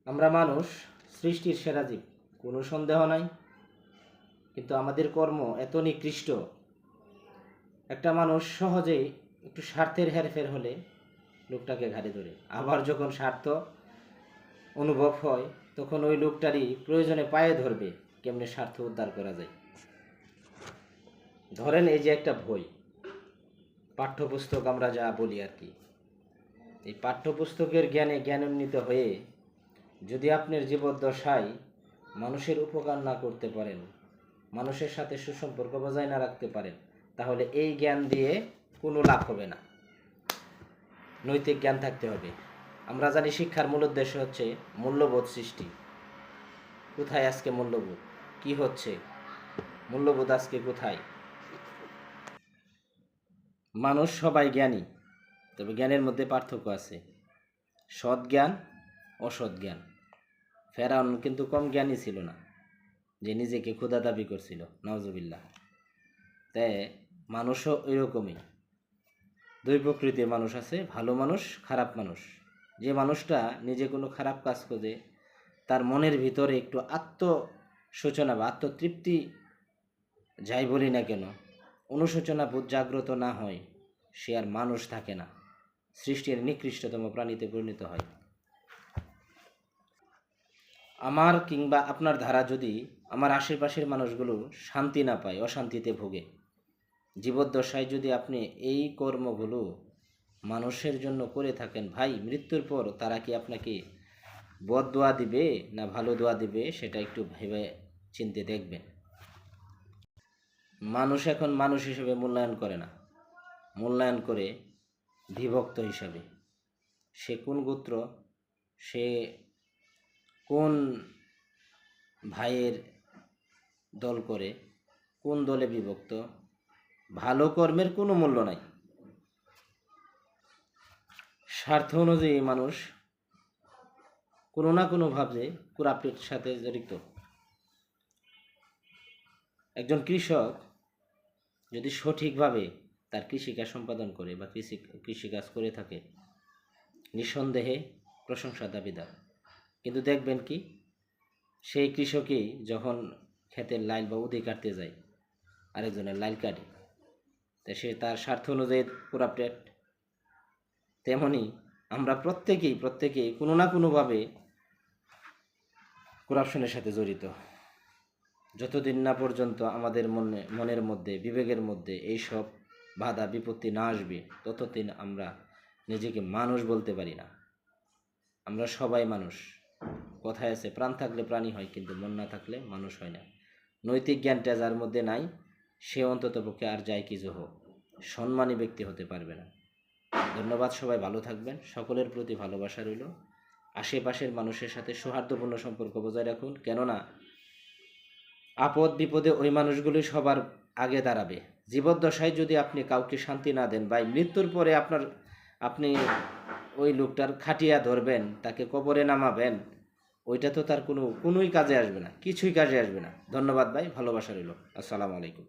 আমরা মানুষ সৃষ্টির সেরা জীব, কোনো সন্দেহ নাই। কিন্তু আমাদের কর্ম এত নিকৃষ্ট, একটা মানুষ সহজেই একটু স্বার্থের হেরফের হলে লোকটাকে ঘাড়ে ধরে, আবার যখন স্বার্থ অনুভব হয় তখন ওই লোকটারই প্রয়োজনে পায়ে ধরবে কেমনে স্বার্থ উদ্ধার করা যায়। ধরেন এই যে একটা বই, পাঠ্যপুস্তক আমরা যা বলি আর কি, এই পাঠ্যপুস্তকের জ্ঞানে জ্ঞানান্বিত হয়ে যদি আপনার জীবদ্দশায় মানুষের উপকার না করতে পারেন, মানুষের সাথে সুসম্পর্ক বজায় না রাখতে পারেন, তাহলে এই জ্ঞান দিয়ে কোনো লাভ হবে না। নৈতিক জ্ঞান থাকতে হবে। আমরা জানি শিক্ষার মূল উদ্দেশ্য হচ্ছে মূল্যবোধ সৃষ্টি। কোথায় আজকে মূল্যবোধ? কি হচ্ছে মূল্যবোধ আজকে কোথায়? মানুষ সবাই জ্ঞানী, তবে জ্ঞানের মধ্যে পার্থক্য আছে, সৎ জ্ঞান, অসৎ জ্ঞান। ফেরাউন কিন্তু কম জ্ঞানী ছিল না, যে নিজেকে ক্ষুধা দাবি করছিল, নাউজুবিল্লাহ। তাই মানুষও এরকমই, দুই প্রকৃতির মানুষ আছে, ভালো মানুষ, খারাপ মানুষ। যে মানুষটা নিজে কোনো খারাপ কাজ করে তার মনের ভিতরে একটু আত্মসূচনা বা আত্মতৃপ্তি, যাই বলি না কেন, অনুশোচনা বোধ জাগ্রত না হয়, সে আর মানুষ থাকে না, সৃষ্টির নিকৃষ্টতম প্রাণীতে পরিণত হয়। আমার কিংবা আপনার ধারা যদি আমার আশেপাশের মানুষগুলো শান্তি না পায়, অশান্তিতে ভোগে, জীবদ্দশায় যদি আপনি এই কর্মগুলো মানুষের জন্য করে থাকেন, ভাই মৃত্যুর পর তারা কি আপনাকে বদদোয়া দিবে না ভালো দোয়া দিবে, সেটা একটু ভেবে চিন্তে দেখবেন। মানুষ এখন মানুষ হিসেবে মূল্যায়ন করে না, মূল্যায়ন করে বিভক্ত হিসাবে। সে কোন গোত্র, সে কোন ভাইয়ের দল করে, কোন দলে বিভক্ত, ভালো কর্মের কোনো মূল্য নাই। স্বার্থ অনুযায়ী মানুষ কোনো না কোনোভাবে কুরাপের সাথে জড়িত। একজন কৃষক যদি সঠিকভাবে তার কৃষিকাজ সম্পাদন করে বা কৃষিকাজ করে থাকে, নিঃসন্দেহে প্রশংসা দাবিদার। কিন্তু দেখবেন কি, সেই কৃষকই যখন ক্ষেতের লাইল বা উদি কাটতে যায়, আরেকজনের লাইল কাটে, তা সে তার স্বার্থ অনুযায়ী কুরাপটেড। তেমনি আমরা প্রত্যেকেই কোনো না কোনোভাবে করাপশনের সাথে জড়িত। যতদিন না পর্যন্ত আমাদের মনের মধ্যে, বিবেকের মধ্যে এইসব বাধা বিপত্তি না আসবে, ততদিন আমরা নিজেকে মানুষ বলতে পারি না। আমরা সবাই মানুষ। কথায় আছে, প্রাণ থাকলে প্রাণী হয়, কিন্তু মন না থাকলে মানুষ হয় না। নৈতিক জ্ঞানটা যার মধ্যে নাই, সে অন্ততপক্ষে আর যাই কিছু হোক সম্মানী ব্যক্তি হতে পারবে না। ধন্যবাদ, সবাই ভালো থাকবেন। সকলের প্রতি ভালোবাসা রইল। আশেপাশের মানুষের সাথে সৌহার্দ্যপূর্ণ সম্পর্ক বজায় রাখুন, কেননা আপদ বিপদে ওই মানুষগুলি সবার আগে দাঁড়াবে। জীবদ্দশায় যদি আপনি কাউকে শান্তি না দেন, বা মৃত্যুর পরে আপনি ওই লোকটার খাটিয়া ধরবেন, তাকে কবরে নামাবেন, ওইটা তো তার কোনোই কাজে আসবে না, কিছুই কাজে আসবে না। ধন্যবাদ ভাই, ভালোবাসা রইল। আসসালামু আলাইকুম।